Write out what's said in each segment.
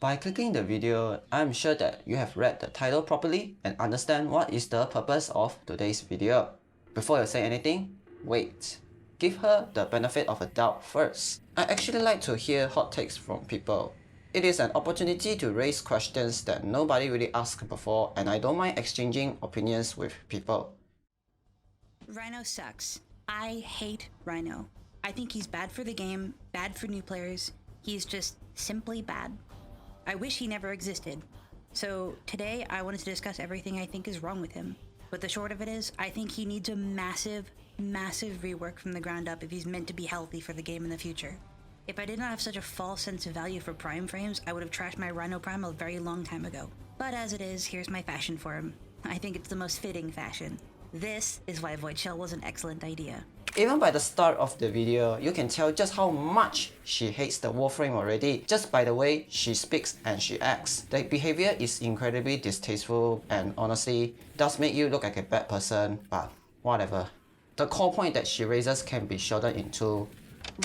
By clicking the video, I'm sure that you have read the title properly and understand what is the purpose of today's video. Before you say anything, wait. Give her the benefit of a doubt first. I actually like to hear hot takes from people. It is an opportunity to raise questions that nobody really asked before, and I don't mind exchanging opinions with people. Rhino sucks. I hate Rhino. I think he's bad for the game, bad for new players. He's just simply bad. I wish he never existed. So today I wanted to discuss everything I think is wrong with him. But the short of it is, I think he needs a massive rework from the ground up if he's meant to be healthy for the game in the future. If I did not have such a false sense of value for Prime frames, I would have trashed my Rhino Prime a very long time ago. But as it is, here's my fashion for him. I think it's the most fitting fashion. This is why Void Shell was an excellent idea. Even by the start of the video, you can tell just how much she hates the warframe already, just by the way she speaks and she acts. The behavior is incredibly distasteful and honestly does make you look like a bad person, but whatever. The core point that she raises can be shouldered into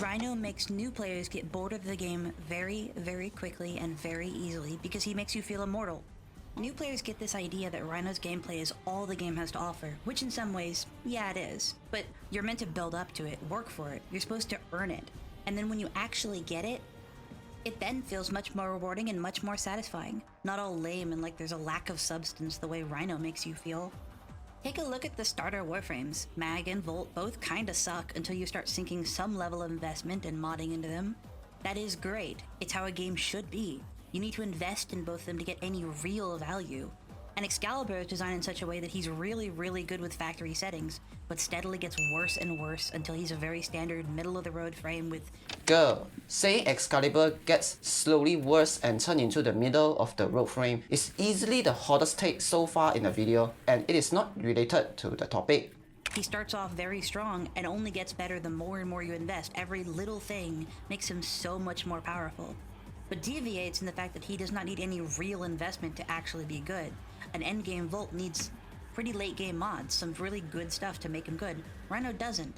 Rhino makes new players get bored of the game very quickly and very easily because he makes you feel immortal. New players get this idea that Rhino's gameplay is all the game has to offer, which in some ways, yeah it is. But you're meant to build up to it, work for it, you're supposed to earn it. And then when you actually get it, it then feels much more rewarding and much more satisfying. Not all lame and like there's a lack of substance the way Rhino makes you feel. Take a look at the starter warframes. Mag and Volt both kinda suck until you start sinking some level of investment and modding into them. That is great, it's how a game should be. You need to invest in both of them to get any real value. And Excalibur is designed in such a way that he's really good with factory settings, but steadily gets worse and worse until he's a very standard middle-of-the-road frame with... Girl, saying Excalibur gets slowly worse and turn into the middle of the road frame is easily the hottest take so far in the video, and it is not related to the topic. He starts off very strong and only gets better the more and more you invest. Every little thing makes him so much more powerful. But deviates in the fact that he does not need any real investment to actually be good. An endgame Volt needs pretty late game mods, some really good stuff to make him good. Rhino doesn't.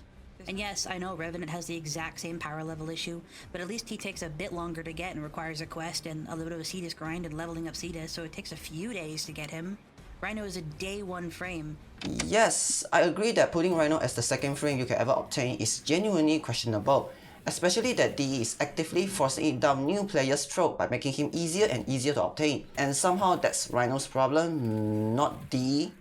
And yes, I know Revenant has the exact same power level issue, but at least he takes a bit longer to get and requires a quest and a little bit of a Cetus grind and leveling up Cetus, so it takes a few days to get him. Rhino is a day one frame. Yes, I agree that putting Rhino as the second frame you can ever obtain is genuinely questionable. Especially that DE is actively forcing it down new players' throat by making him easier and easier to obtain. And somehow that's Rhino's problem, not DE.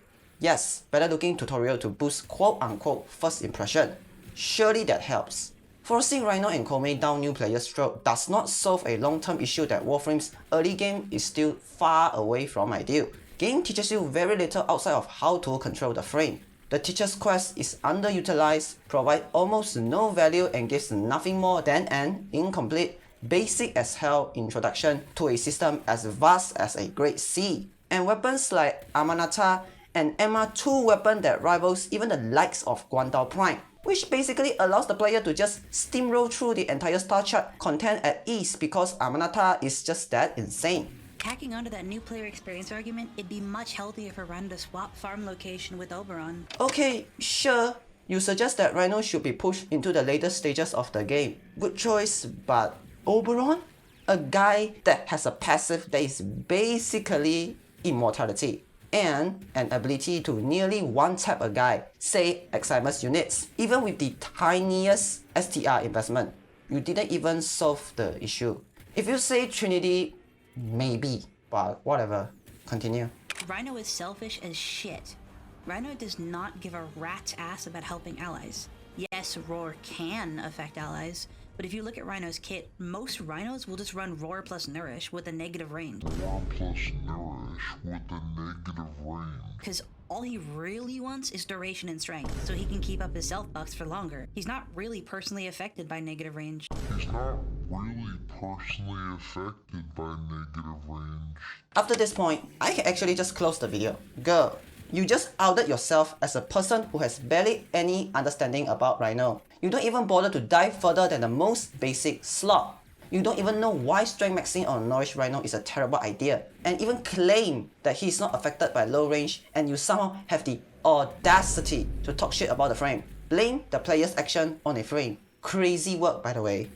Yes, better looking tutorial to boost quote-unquote first impression. Surely that helps. Forcing Rhino and Kome down new players' throat does not solve a long-term issue that Warframe's early game is still far away from ideal. Game teaches you very little outside of how to control the frame. The teacher's quest is underutilized, provides almost no value and gives nothing more than an incomplete, basic as hell introduction to a system as vast as a Great Sea. And weapons like Amanata and MR2 weapon that rivals even the likes of Guandao Prime, which basically allows the player to just steamroll through the entire star chart content at ease because Amanata is just that insane. Tacking onto that new player experience argument, it'd be much healthier for Rhino to swap farm location with Oberon. Okay, sure. You suggest that Rhino should be pushed into the later stages of the game. Good choice, but Oberon? A guy that has a passive that is basically immortality and an ability to nearly one-tap a guy, say Eximus units, even with the tiniest STR investment. You didn't even solve the issue. If you say Trinity, maybe, but whatever. Continue. Rhino is selfish as shit. Rhino does not give a rat's ass about helping allies. Yes, Roar can affect allies, but if you look at Rhino's kit, most Rhinos will just run Roar plus Nourish with a negative range. Roar plus Nourish with a negative range. Because all he really wants is duration and strength, so he can keep up his self buffs for longer. He's not really personally affected by negative range. He's not really personally affected by negative range. After this point, I can actually just close the video. Girl, you just outed yourself as a person who has barely any understanding about Rhino. You don't even bother to dive further than the most basic slot. You don't even know why strength maxing on Nourish Rhino is a terrible idea, and even claim that he is not affected by low range, and you somehow have the audacity to talk shit about the frame. Blame the player's action on a frame. Crazy work, by the way.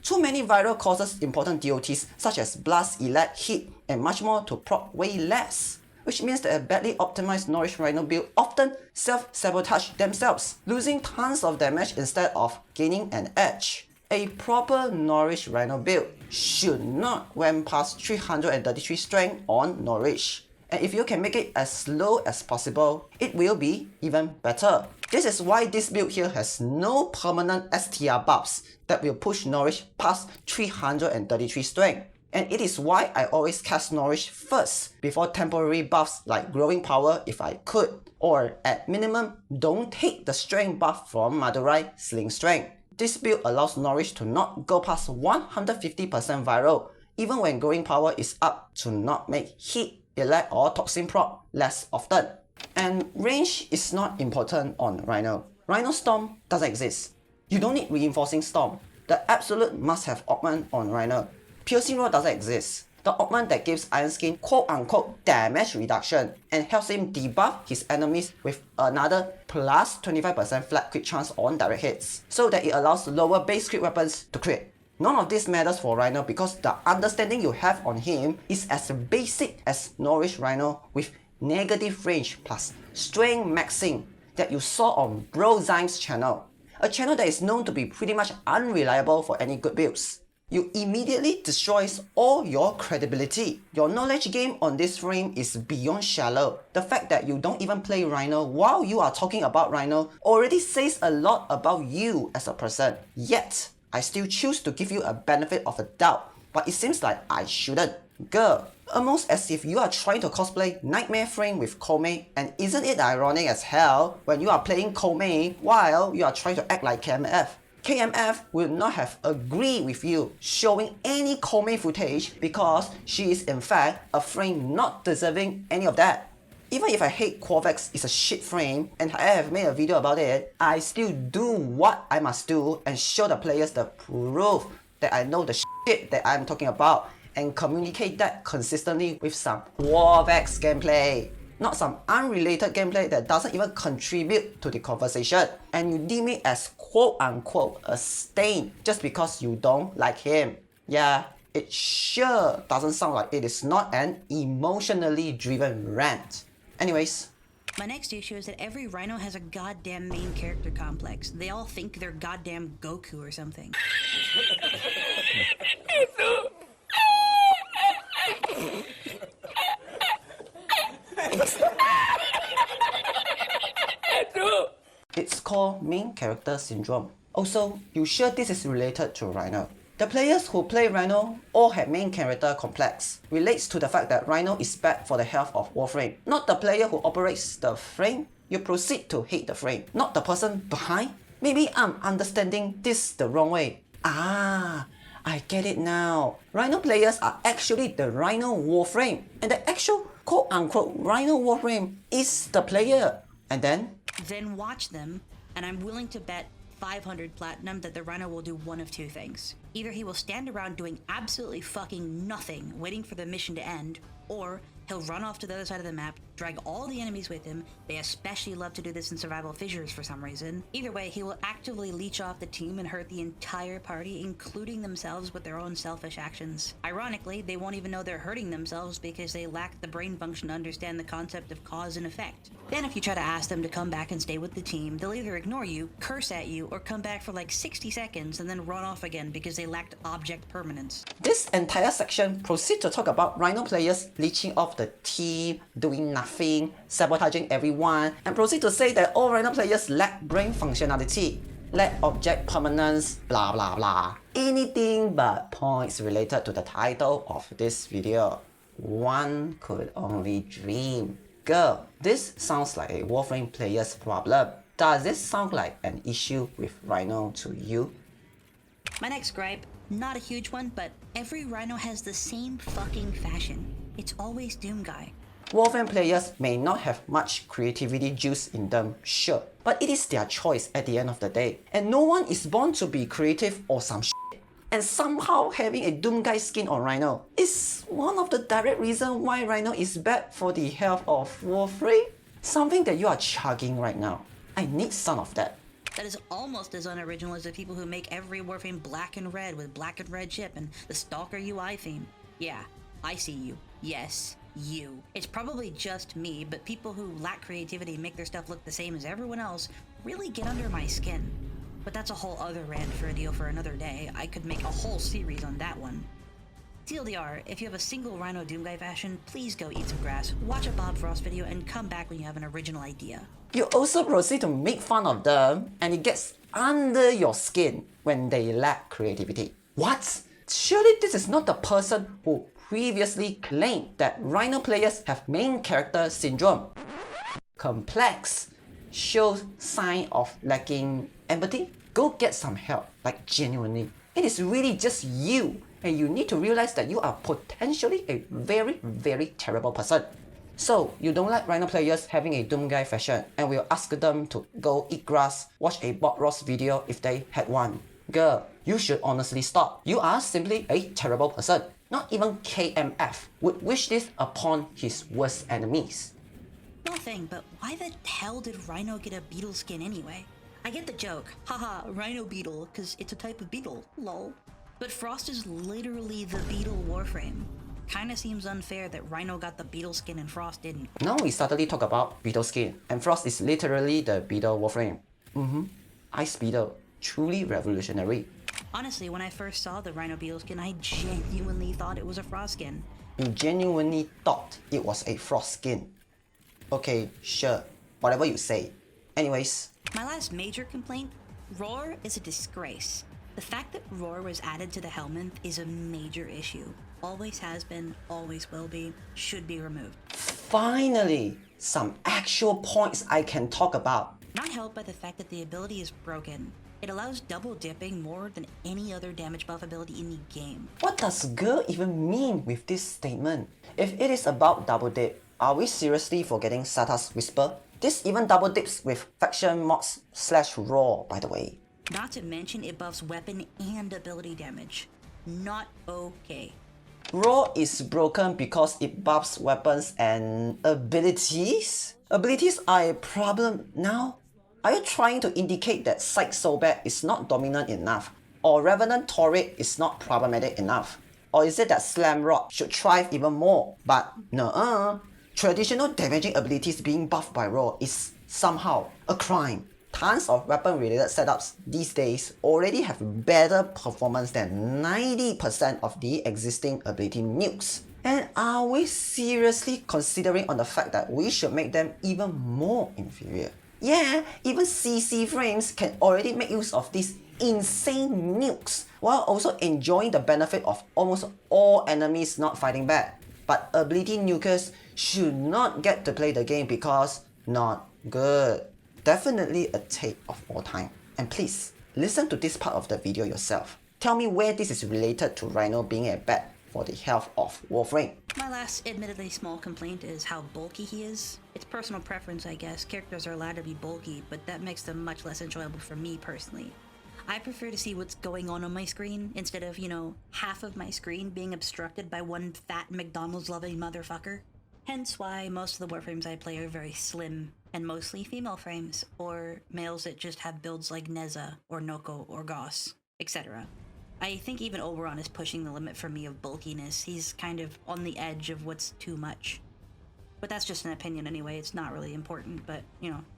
Too many viral causes important DOTs such as blast, elect, hit, and much more to proc way less, which means that a badly optimized Norwich Rhino build often self-sabotage themselves, losing tons of damage instead of gaining an edge. A proper Norwich Rhino build should not went past 333 strength on Norwich. And if you can make it as low as possible, it will be even better. This is why this build here has no permanent STR buffs that will push Norwich past 333 strength. And it is why I always cast Norwich first before temporary buffs like growing power if I could, or at minimum don't take the strength buff from Madurai Sling Strength. This build allows Norwich to not go past 150% viral, even when growing power is up, to not make hit, elect or toxin proc less often. And range is not important on Rhino. Rhino Storm doesn't exist. You don't need reinforcing Storm. The absolute must-have augment on Rhino. Piercing Roar doesn't exist. The augment that gives Iron Skin quote-unquote damage reduction and helps him debuff his enemies with another plus 25% flat crit chance on direct hits, so that it allows lower base crit weapons to crit. None of this matters for Rhino because the understanding you have on him is as basic as Norwich Rhino with negative range plus strength maxing that you saw on Bro Zyme's channel, a channel that is known to be pretty much unreliable for any good builds. You immediately destroys all your credibility. Your knowledge game on this frame is beyond shallow. The fact that you don't even play Rhino while you are talking about Rhino already says a lot about you as a person. Yet, I still choose to give you a benefit of the doubt, but it seems like I shouldn't. Girl, almost as if you are trying to cosplay Nightmare Frame with Komei, and isn't it ironic as hell when you are playing Komei while you are trying to act like KMF? KMF will not have agreed with you showing any Komei footage because she is in fact a frame not deserving any of that. Even if I hate Corvex is a shit frame and I have made a video about it, I still do what I must do and show the players the proof that I know the shit that I'm talking about and communicate that consistently with some Corvex gameplay. Not some unrelated gameplay that doesn't even contribute to the conversation, and you deem it as quote-unquote a stain just because you don't like him. Yeah, it sure doesn't sound like it is not an emotionally driven rant. Anyways. My next issue is that every Rhino has a goddamn main character complex. They all think they're goddamn Goku or something. It's called main character syndrome. Also, you sure this is related to Rhino? The players who play Rhino all have main character complex. Relates to the fact that Rhino is bad for the health of warframe. Not the player who operates the frame. You proceed to hate the frame, not the person behind. Maybe I'm understanding this the wrong way. Ah, I get it now. Rhino players are actually the Rhino warframe, and the actual quote-unquote Rhino warframe is the player. And then watch them, and I'm willing to bet 500 platinum that the Rhino will do one of two things. Either he will stand around doing absolutely fucking nothing, waiting for the mission to end, or he'll run off to the other side of the map, drag all the enemies with him. They especially love to do this in survival fissures for some reason. Either way, he will actively leech off the team and hurt the entire party, including themselves with their own selfish actions. Ironically, they won't even know they're hurting themselves because they lack the brain function to understand the concept of cause and effect. Then if you try to ask them to come back and stay with the team, they'll either ignore you, curse at you, or come back for like 60 seconds and then run off again because they lacked object permanence. This entire section proceeds to talk about Rhino players leeching off the team, doing nothing, sabotaging everyone, and proceed to say that all Rhino players lack brain functionality, lack object permanence, blah blah blah. Anything but points related to the title of this video. One could only dream. Girl, this sounds like a Warframe player's problem. Does this sound like an issue with Rhino to you? My next gripe, not a huge one, but every Rhino has the same fucking fashion. It's always Doomguy. Warframe players may not have much creativity juice in them, sure, but it is their choice at the end of the day. And no one is born to be creative or some shit. And somehow having a Doomguy skin on Rhino is one of the direct reasons why Rhino is bad for the health of Warframe. Something that you are chugging right now. I need some of that. That is almost as unoriginal as the people who make every warframe black and red with black and red chip and the Stalker UI theme. Yeah, I see you. Yes, you. It's probably just me, but people who lack creativity and make their stuff look the same as everyone else really get under my skin. But that's a whole other rant for a deal for another day. I could make a whole series on that one. TLDR, if you have a single Rhino Doomguy fashion, please go eat some grass, watch a Bob Frost video, and come back when you have an original idea. You also proceed to make fun of them, and it gets under your skin when they lack creativity. What? Surely this is not the person who previously claimed that Rhino players have main character syndrome. Complex. Shows sign of lacking empathy. Go get some help, like genuinely. It is really just you, and you need to realize that you are potentially a very, very terrible person. So, you don't like Rhino players having a Doomguy fashion, and will ask them to go eat grass, watch a Bob Ross video if they had one. Girl, you should honestly stop. You are simply a terrible person. Not even KMF would wish this upon his worst enemies. Nothing, but why the hell did Rhino get a beetle skin anyway? I get the joke, haha, Rhino beetle, cause it's a type of beetle, lol. But Frost is literally the beetle warframe. Kinda seems unfair that Rhino got the beetle skin and Frost didn't. Now we suddenly talk about beetle skin, and Frost is literally the beetle warframe. Ice beetle, truly revolutionary. Honestly, when I first saw the Rhino beetle skin, I genuinely thought it was a Frost skin. You genuinely thought it was a Frost skin. Okay, sure, whatever you say. Anyways, My last major complaint, Roar is a disgrace. The fact that Roar was added to the helmet is a major issue. Always has been, always will be, should be removed. finally, some actual points I can talk about. Not helped by the fact that the ability is broken. It allows double dipping more than any other damage buff ability in the game. What does girl even mean with this statement? If it is about double dip, are we seriously forgetting Sata's Whisper? This even double dips with faction mods / raw, by the way. Not to mention it buffs weapon and ability damage. Not okay. Raw is broken because it buffs weapons and abilities? Abilities are a problem now? Are you trying to indicate that Sight Soulbat is not dominant enough? Or Revenant Torrid is not problematic enough? Or is it that Slam Rod should thrive even more? But nuh-uh. Traditional damaging abilities being buffed by Raw is somehow a crime. Tons of weapon-related setups these days already have better performance than 90% of the existing ability nukes. And are we seriously considering on the fact that we should make them even more inferior? Yeah, even CC frames can already make use of these insane nukes while also enjoying the benefit of almost all enemies not fighting back. But ability nukers should not get to play the game because not good. Definitely a take of all time. And please, listen to this part of the video yourself. Tell me where this is related to Rhino being a bat for the health of Warframe. My last admittedly small complaint is how bulky he is. It's personal preference, I guess. Characters are allowed to be bulky, but that makes them much less enjoyable for me personally. I prefer to see what's going on my screen instead of, half of my screen being obstructed by one fat McDonald's-loving motherfucker. Hence why most of the Warframes I play are very slim, and mostly female frames, or males that just have builds like Neza, or Noko, or Goss, etc. I think even Oberon is pushing the limit for me of bulkiness. He's kind of on the edge of what's too much. But that's just an opinion anyway, it's not really important, but,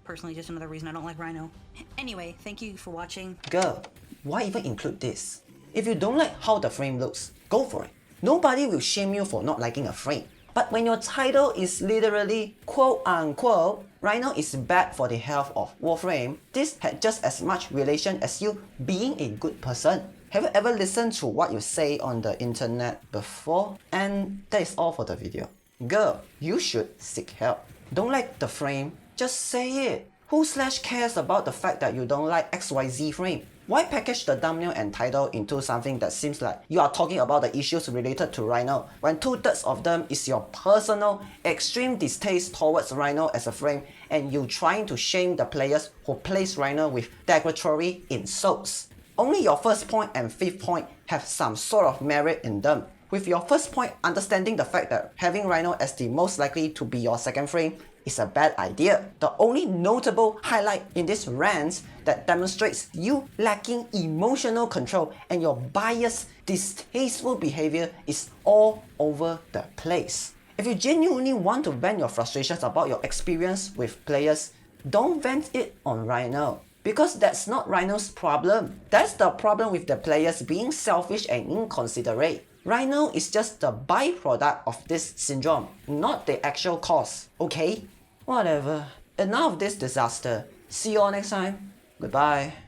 personally just another reason I don't like Rhino. Anyway, thank you for watching. Girl, why even include this? If you don't like how the frame looks, go for it. Nobody will shame you for not liking a frame. But when your title is literally quote-unquote, Rhino is bad for the health of Warframe, this had just as much relation as you being a good person. Have you ever listened to what you say on the internet before? And that is all for the video. Girl, you should seek help. Don't like the frame? Just say it. Who / cares about the fact that you don't like XYZ frame? Why package the thumbnail and title into something that seems like you are talking about the issues related to Rhino when 2/3 of them is your personal, extreme distaste towards Rhino as a frame and you trying to shame the players who place Rhino with derogatory insults? Only your first point and fifth point have some sort of merit in them. With your first point understanding the fact that having Rhino as the most likely to be your second frame is a bad idea. The only notable highlight in this rant that demonstrates you lacking emotional control and your biased, distasteful behavior is all over the place. If you genuinely want to vent your frustrations about your experience with players, don't vent it on Rhino. Because that's not Rhino's problem. That's the problem with the players being selfish and inconsiderate. Rhino is just the byproduct of this syndrome, not the actual cause, okay? Whatever. Enough of this disaster. See you all next time. Goodbye.